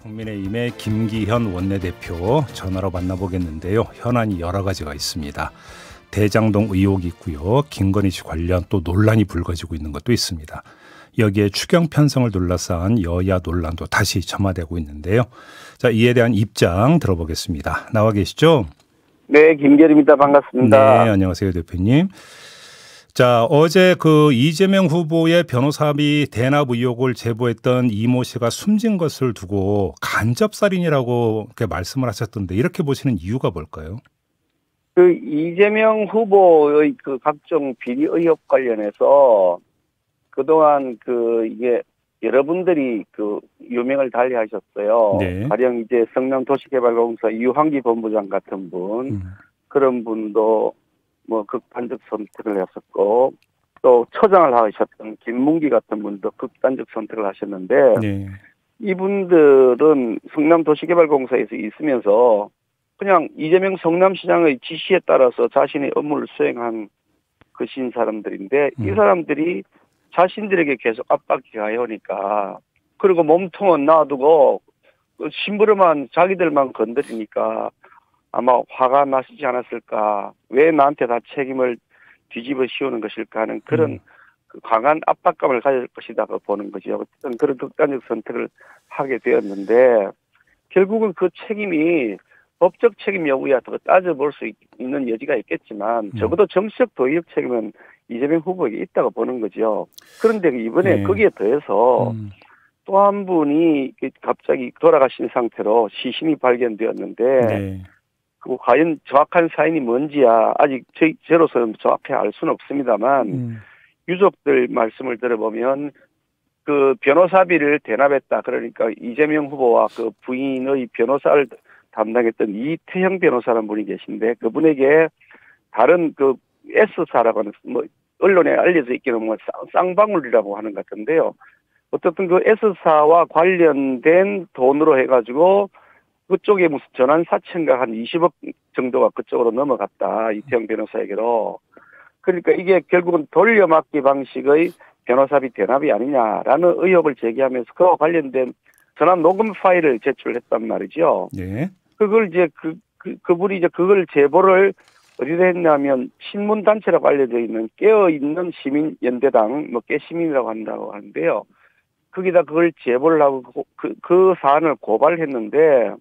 국민의힘의 김기현 원내대표 전화로 만나보겠는데요. 현안이 여러 가지가 있습니다. 대장동 의혹이 있고요. 김건희 씨 관련 또 논란이 불거지고 있는 것도 있습니다. 여기에 추경 편성을 둘러싼 여야 논란도 다시 점화되고 있는데요. 자, 이에 대한 입장 들어보겠습니다. 나와 계시죠? 네, 김결입니다. 반갑습니다. 네, 안녕하세요, 대표님. 자, 어제 그 이재명 후보의 변호사비 대납 의혹을 제보했던 이모 씨가 숨진 것을 두고 간접살인이라고 이렇게 말씀을 하셨던데 이렇게 보시는 이유가 뭘까요? 그 이재명 후보의 그 각종 비리 의혹 관련해서 그동안 이게 여러분들이 유명을 달리하셨어요. 네. 가령 이제 성남도시개발공사 이황기 본부장 같은 분, 그런 분도 극단적 선택을 했었고, 또 처장을 하셨던 김문기 같은 분도 극단적 선택을 하셨는데, 네. 이분들은 성남도시개발공사에서 있으면서 그냥 이재명 성남시장의 지시에 따라서 자신의 업무를 수행한 것인 사람들인데, 이 사람들이 자신들에게 계속 압박이 가해오니까, 그리고 몸통은 놔두고 심부름만 자기들만 건드리니까 아마 화가 나시지 않았을까, 왜 나한테 다 책임을 뒤집어 씌우는 것일까 하는 그런 강한 압박감을 가질 것이라고 보는 거죠. 어쨌든 그런 극단적 선택을 하게 되었는데, 결국은 그 책임이 법적 책임 여부야 더 따져볼 수 있는 여지가 있겠지만, 적어도 정치적 도의적 책임은 이재명 후보에게 있다고 보는 거죠. 그런데 이번에 네. 거기에 더해서 또 한 분이 갑자기 돌아가신 상태로 시신이 발견되었는데, 네. 과연 정확한 사인이 뭔지야 아직 저로서는 정확히 알 수는 없습니다만, 유족들 말씀을 들어보면 그 변호사비를 대납했다. 그러니까 이재명 후보와 그 부인의 변호사를 담당했던 이태형 변호사라는 분이 계신데, 그분에게 다른 S사라고 하는 언론에 알려져 있기는 쌍방울이라고 하는 것 같은데요. 어쨌든 그 S사와 관련된 돈으로 해가지고 그쪽에 무슨 전환 사채인가 한 20억 정도가 그쪽으로 넘어갔다. 이태영 변호사에게로. 그러니까 이게 결국은 돌려막기 방식의 변호사비 대납이 아니냐라는 의혹을 제기하면서 그와 관련된 전화 녹음 파일을 제출했단 말이죠. 네. 그걸 이제 그분이 이제 그걸 제보를 어디다 했냐면 신문단체라고 알려져 있는 깨어있는 시민연대당, 깨시민이라고 한다고 하는데요. 거기다 그걸 제보를 하고 그 사안을 고발했는데,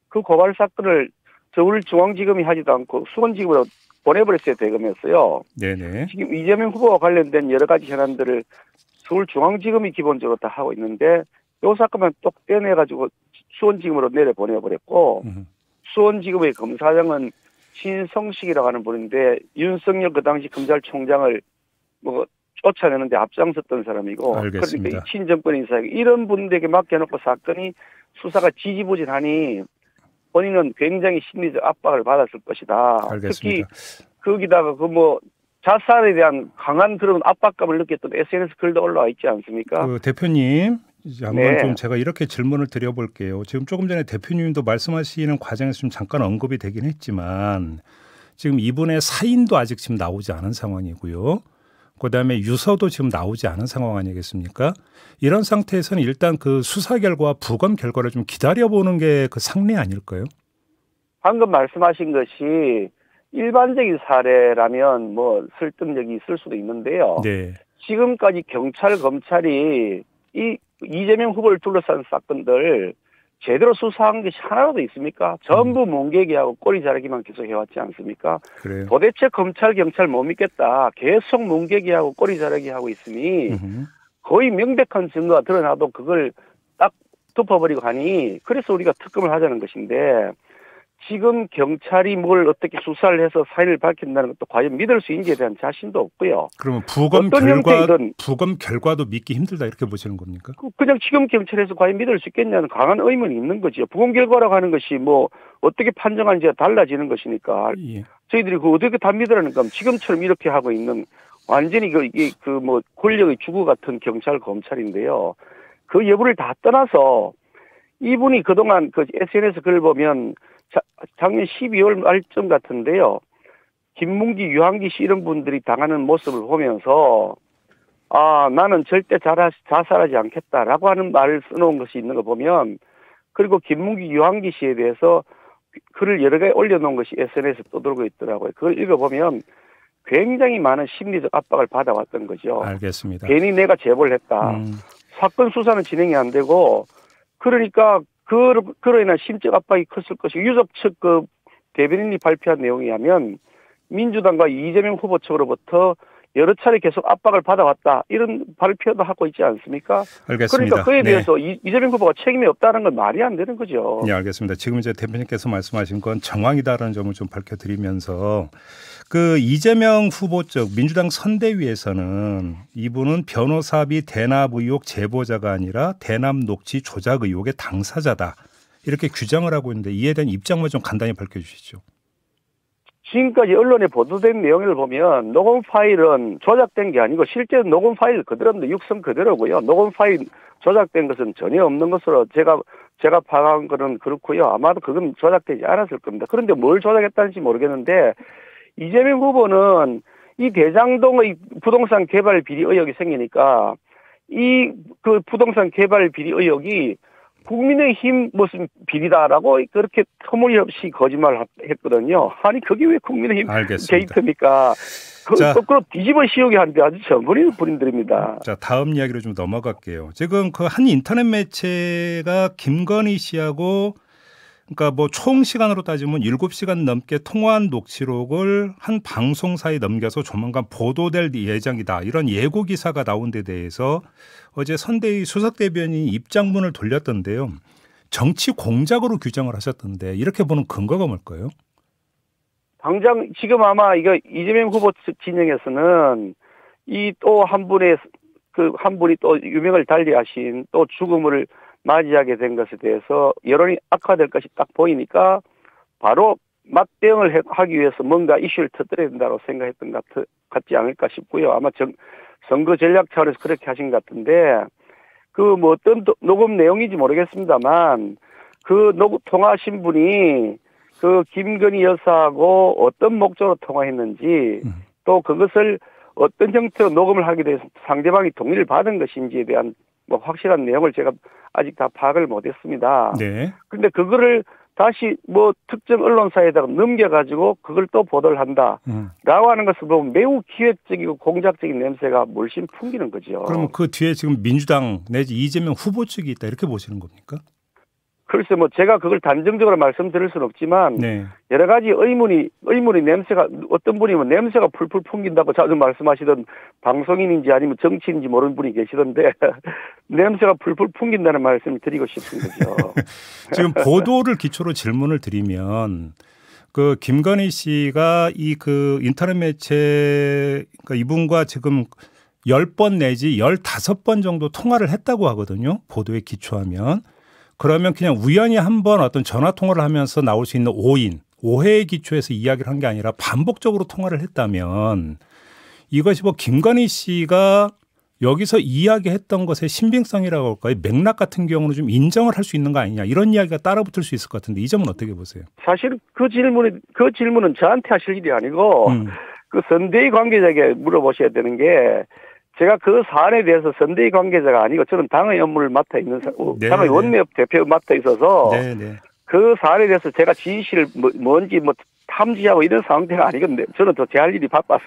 그 고발 사건을 서울중앙지검이 하지도 않고 수원지검으로 보내버렸어요. 대검에서요. 네네. 지금 이재명 후보와 관련된 여러 가지 현안들을 서울중앙지검이 기본적으로 다 하고 있는데, 이 사건만 똑 떼내가지고 수원지검으로 내려보내버렸고, 수원지검의 검사장은 신성식이라고 하는 분인데, 윤석열 그 당시 검찰총장을 쫓아내는데 앞장섰던 사람이고, 알겠습니다. 그러니까 이 친정권 인사에게 이런 분들에게 맡겨놓고 사건이 수사가 지지부진하니 본인은 굉장히 심리적 압박을 받았을 것이다. 알겠습니다. 특히 거기다가 자살에 대한 강한 그런 압박감을 느꼈던 SNS 글도 올라와 있지 않습니까? 대표님, 이제 한번 네. 좀 제가 이렇게 질문을 드려볼게요. 지금 조금 전에 대표님도 말씀하시는 과정에서 좀 잠깐 언급이 되긴 했지만, 지금 이분의 사인도 아직 지금 나오지 않은 상황이고요. 그다음에 유서도 지금 나오지 않은 상황 아니겠습니까? 이런 상태에서는 일단 그 수사 결과와 부검 결과를 좀 기다려보는 게 그 상례 아닐까요? 방금 말씀하신 것이 일반적인 사례라면 설득력이 있을 수도 있는데요. 네. 지금까지 경찰, 검찰이 이 이재명 후보를 둘러싼 사건들 제대로 수사한 것이 하나라도 있습니까? 전부 뭉개기하고 꼬리 자르기만 계속 해왔지 않습니까? 그래요. 도대체 검찰, 경찰 못 믿겠다. 계속 뭉개기하고 꼬리 자르기 하고 있으니 거의 명백한 증거가 드러나도 그걸 딱 덮어버리고 하니, 그래서 우리가 특검을 하자는 것인데, 지금 경찰이 뭘 어떻게 수사를 해서 사인을 밝힌다는 것도 과연 믿을 수 있는지에 대한 자신도 없고요. 그러면 부검 결과도 믿기 힘들다 이렇게 보시는 겁니까? 그냥 지금 경찰에서 과연 믿을 수 있겠냐는 강한 의문이 있는 거죠. 부검 결과라고 하는 것이 어떻게 판정하는지가 달라지는 것이니까. 예. 저희들이 어떻게 다 믿으라는 건 지금처럼 이렇게 하고 있는 완전히 권력의 주구 같은 경찰, 검찰인데요. 그 여부를 다 떠나서 이분이 그동안 SNS 글을 보면 작년 12월 말쯤 같은데요. 김문기, 유한기 씨 이런 분들이 당하는 모습을 보면서 나는 절대 자살하지 않겠다라고 하는 말을 써놓은 것이 있는 거 보면 그리고 김문기, 유한기 씨에 대해서 글을 여러 개 올려놓은 것이 SNS에 떠돌고 있더라고요. 그걸 읽어보면 굉장히 많은 심리적 압박을 받아왔던 거죠. 알겠습니다. 괜히 내가 제보를 했다. 사건 수사는 진행이 안 되고 그러니까 그로 인한 심적 압박이 컸을 것이고 유족 측 그 대변인이 발표한 내용에 의하면 민주당과 이재명 후보 측으로부터 여러 차례 계속 압박을 받아왔다. 이런 발표도 하고 있지 않습니까? 알겠습니다. 그러니까 그에 대해서 이재명 후보가 책임이 없다는 건 말이 안 되는 거죠. 네, 알겠습니다. 지금 이제 대표님께서 말씀하신 건 정황이다라는 점을 좀 밝혀드리면서 그 이재명 후보 쪽 민주당 선대위에서는 이분은 변호사비 대납 의혹 제보자가 아니라 대납 녹취 조작 의혹의 당사자다. 이렇게 규정을 하고 있는데 이에 대한 입장만 좀 간단히 밝혀주시죠. 지금까지 언론에 보도된 내용을 보면 녹음 파일은 조작된 게 아니고 실제 녹음 파일 그대로인데 육성 그대로고요. 녹음 파일 조작된 것은 전혀 없는 것으로 제가 파악한 거는 그렇고요. 아마도 그건 조작되지 않았을 겁니다. 그런데 뭘 조작했다는지 모르겠는데 이재명 후보는 이 대장동의 부동산 개발 비리 의혹이 생기니까 이 그 부동산 개발 비리 의혹이 국민의힘 무슨 비리다라고 그렇게 터무니없이 거짓말을 했거든요. 아니 그게 왜 국민의힘 게이트입니까? 거꾸로 뒤집어 씌우게 하는데 아주 전부린 분들입니다. 자, 다음 이야기로 좀 넘어갈게요. 지금 그 한 인터넷 매체가 김건희 씨하고 그러니까 뭐 총 시간으로 따지면 7시간 넘게 통화한 녹취록을 한 방송사에 넘겨서 조만간 보도될 예정이다. 이런 예고 기사가 나온 데 대해서 어제 선대위 수석대변인이 입장문을 돌렸던데요. 정치 공작으로 규정을 하셨던데 이렇게 보는 근거가 뭘까요? 당장 지금 아마 이거 이재명 후보 진영에서는 이 또 한 분의 한 분이 또 유명을 달리하신 또 죽음을 맞이하게 된 것에 대해서 여론이 악화될 것이 딱 보이니까 바로 맞대응을 하기 위해서 뭔가 이슈를 터뜨려야 된다고 생각했던 것 같지 않을까 싶고요. 아마 선거 전략 차원에서 그렇게 하신 것 같은데 그 뭐 어떤 녹음 내용인지 모르겠습니다만 그 통화하신 분이 그 김건희 여사하고 어떤 목적으로 통화했는지 또 그것을 어떤 형태로 녹음을 하게 돼서 상대방이 동의를 받은 것인지에 대한 뭐 확실한 내용을 제가 아직 다 파악을 못했습니다. 네. 근데 그거를 다시 뭐 특정 언론사에다가 넘겨가지고 그걸 또 보도를 한다라고 하는 것을 보면 매우 기획적이고 공작적인 냄새가 물씬 풍기는 거죠. 그럼 그 뒤에 지금 민주당 내지 이재명 후보 측이 있다 이렇게 보시는 겁니까? 글쎄 뭐 제가 그걸 단정적으로 말씀드릴 수는 없지만 네. 여러 가지 의문이 냄새가 어떤 분이면 냄새가 풀풀 풍긴다고 자주 말씀하시던 방송인인지 아니면 정치인인지 모르는 분이 계시던데 냄새가 풀풀 풍긴다는 말씀을 드리고 싶은 거죠. 지금 보도를 기초로 질문을 드리면 그 김건희 씨가 이 그 인터넷 매체 그러니까 이분과 지금 10번 내지 15번 정도 통화를 했다고 하거든요. 보도에 기초하면. 그러면 그냥 우연히 한번 어떤 전화 통화를 하면서 나올 수 있는 오해에 기초해서 이야기를 한 게 아니라 반복적으로 통화를 했다면 이것이 뭐 김건희 씨가 여기서 이야기했던 것의 신빙성이라고 할까요? 맥락 같은 경우는 좀 인정을 할 수 있는 거 아니냐 이런 이야기가 따라붙을 수 있을 것 같은데 이 점은 어떻게 보세요? 사실 그 질문은 저한테 하실 일이 아니고 그 선대위 관계자에게 물어보셔야 되는 게 제가 그 사안에 대해서 선대위 관계자가 아니고 저는 당의 업무를 맡아 있는 당의 원내협 대표 맡아 있어서 그 사안에 대해서 제가 진실을 뭔지 탐지하고 이런 상태가 아니거든요. 저는 더 제 할 일이 바빠서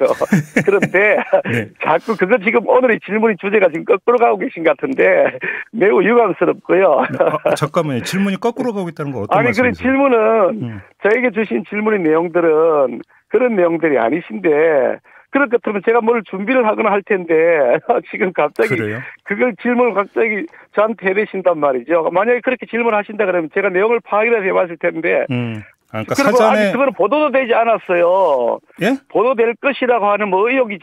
그런데 네. 자꾸 그거 지금 오늘의 질문의 주제가 지금 거꾸로 가고 계신 것 같은데 매우 유감스럽고요. 잠깐만요. 질문이 거꾸로 가고 있다는 건 어떤 말씀이세요? 아니 그런 질문은 저에게 주신 질문의 내용들은 그런 내용들이 아니신데 그럴 것 같으면 제가 뭘 준비를 하거나 할 텐데 지금 갑자기 그래요? 그걸 질문을 갑자기 저한테 해대신단 말이죠. 만약에 그렇게 질문하신다 그러면 제가 내용을 파악이라도 해봤을 텐데 그러니까 사전에 아직 그거는 보도도 되지 않았어요. 예? 보도될 것이라고 하는 의혹이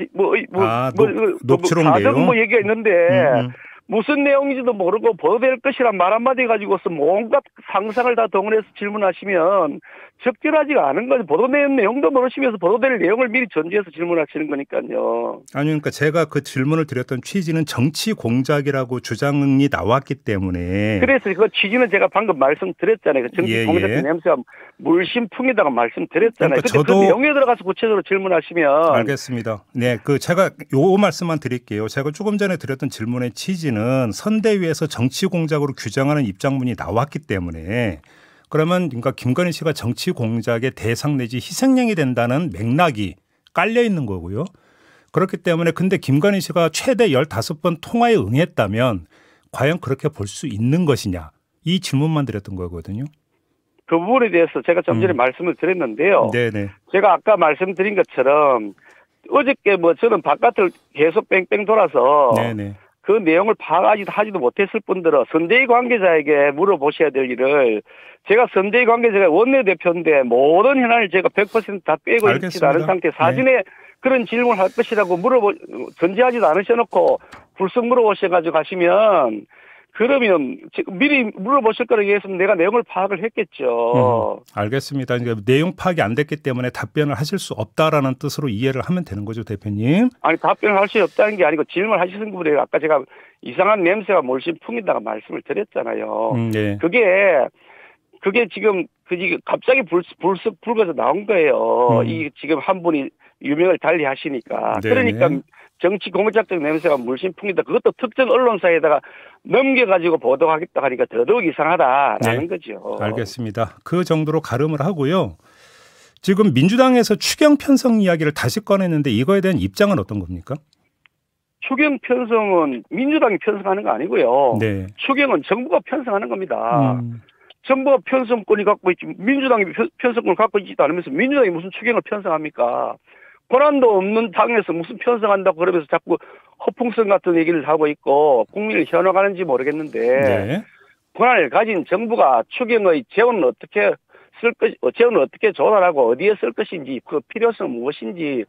녹취록 내용 뭐 얘기가 있는데 무슨 내용인지도 모르고 보도될 것이란 말 한마디 가지고서 뭔가 상상을 다 동원해서 질문하시면 적절하지가 않은 거죠. 보도된 내용도 모르시면서 보도될 내용을 미리 전제해서 질문하시는 거니까요. 아니 그러니까 제가 그 질문을 드렸던 취지는 정치 공작이라고 주장이 나왔기 때문에 그래서 그 취지는 제가 방금 말씀드렸잖아요. 그 정치 공작의 냄새가 물씬 풍기다가 말씀드렸잖아요. 그러니까 저도 그 내용에 들어가서 구체적으로 질문하시면 알겠습니다. 네, 그 제가 요 말씀만 드릴게요. 제가 조금 전에 드렸던 질문의 취지는 지금까지는 선대위에서 정치 공작으로 규정하는 입장문이 나왔기 때문에 그러면 그러니까 김건희 씨가 정치 공작의 대상 내지 희생양이 된다는 맥락이 깔려 있는 거고요. 그렇기 때문에 근데 김건희 씨가 최대 15번 통화에 응했다면 과연 그렇게 볼 수 있는 것이냐. 이 질문만 드렸던 거거든요. 그 부분에 대해서 제가 좀 전에 말씀을 드렸는데요. 네네. 제가 아까 말씀드린 것처럼 어저께 뭐 저는 바깥을 계속 뺑뺑 돌아서 네네. 그 내용을 파악하지도 못했을 뿐더러 선대위 관계자에게 물어보셔야 될 일을 제가 선대위 관계자가 원내대표인데 모든 현안을 제가 100% 다 꿰고 있지 않은 상태 사진에 네. 그런 질문을 할 것이라고 전제하지도 않으셔놓고 불쑥 물어보셔가지고 가시면 그러면 미리 물어보실 거라고 했으면 내가 내용을 파악을 했겠죠. 알겠습니다. 그러니까 내용 파악이 안 됐기 때문에 답변을 하실 수 없다라는 뜻으로 이해를 하면 되는 거죠, 대표님. 아니 답변을 할 수 없다는 게 아니고 질문을 하시는 분이 아까 제가 이상한 냄새가 몰신 풍긴다고 말씀을 드렸잖아요. 네. 그게 지금 갑자기 불쑥 불거져 나온 거예요. 이 지금 한 분이 유명을 달리 하시니까. 네네. 그러니까 정치 공작적 냄새가 물씬 풍긴다. 그것도 특정 언론사에다가 넘겨가지고 보도하겠다 하니까 더더욱 이상하다라는 네. 거죠. 알겠습니다. 그 정도로 가름을 하고요. 지금 민주당에서 추경 편성 이야기를 다시 꺼냈는데 이거에 대한 입장은 어떤 겁니까? 추경 편성은 민주당이 편성하는 거 아니고요. 네. 추경은 정부가 편성하는 겁니다. 정부가 편성권이 갖고 있지 민주당이 편성권을 갖고 있지도 않으면서 민주당이 무슨 추경을 편성합니까? 권한도 없는 당에서 무슨 편성한다고 그러면서 자꾸 허풍성 같은 얘기를 하고 있고 국민을 현혹하는지 모르겠는데 네. 권한을 가진 정부가 추경의 재원을 어떻게 재원을 어떻게 조달하고 어디에 쓸 것인지 그 필요성 무엇인지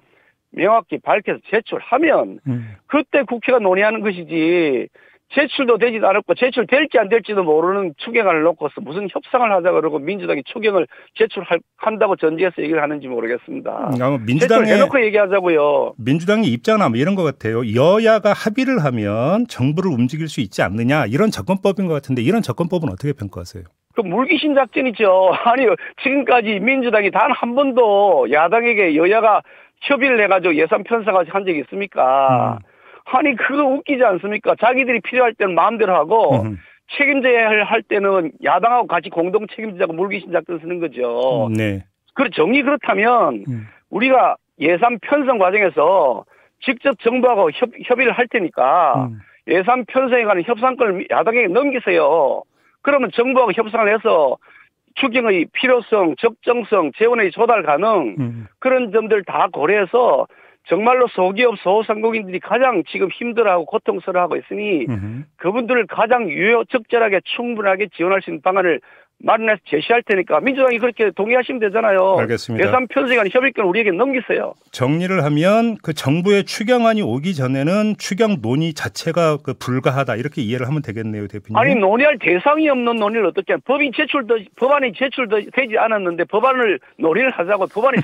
명확히 밝혀서 제출하면 그때 국회가 논의하는 것이지 제출도 되지도 않았고 제출될지 안 될지도 모르는 추경안을 놓고서 무슨 협상을 하자 그러고 민주당이 추경을 제출한다고 전제해서 얘기를 하는지 모르겠습니다. 민주당에 해놓고 얘기하자고요. 민주당의 입장은 아마 이런 것 같아요. 여야가 합의를 하면 정부를 움직일 수 있지 않느냐 이런 접근법인 것 같은데 이런 접근법은 어떻게 평가하세요? 그 물귀신 작전이죠. 아니 지금까지 민주당이 단 한 번도 야당에게 여야가 협의를 해가지고 예산 편성을 한 적이 있습니까? 아니 그거 웃기지 않습니까? 자기들이 필요할 때는 마음대로 하고 책임져야 할 때는 야당하고 같이 공동 책임지자고 물귀신 작전 쓰는 거죠. 네. 정리 그렇다면 우리가 예산 편성 과정에서 직접 정부하고 협의를 할 테니까 예산 편성에 관한 협상권을 야당에게 넘기세요. 그러면 정부하고 협상을 해서 추경의 필요성, 적정성, 재원의 조달 가능 그런 점들 다 고려해서 정말로 소기업, 소상공인들이 가장 지금 힘들어하고 고통스러워하고 있으니 그분들을 가장 적절하게 충분하게 지원할 수 있는 방안을 마련해서 제시할 테니까 민주당이 그렇게 동의하시면 되잖아요. 알겠습니다. 예산 편성에 관한 협의권 우리에게 넘기세요. 정리를 하면 그 정부의 추경안이 오기 전에는 추경 논의 자체가 불가하다 이렇게 이해를 하면 되겠네요, 대표님. 아니 논의할 대상이 없는 논의를 어떻게 하면 법안이 제출도 되지 않았는데 법안을 논의를 하자고 법안이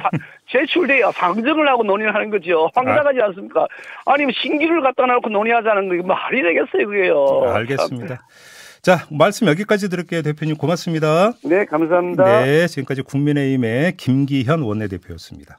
제출돼야 상정을 하고 논의를 하는 거죠. 황당하지 않습니까? 아니면 신기를 갖다 놓고 논의하자는 게 말이 되겠어요, 그게요. 알겠습니다. 참. 자, 말씀 여기까지 들을게요. 대표님 고맙습니다. 네, 감사합니다. 네, 지금까지 국민의힘의 김기현 원내대표였습니다.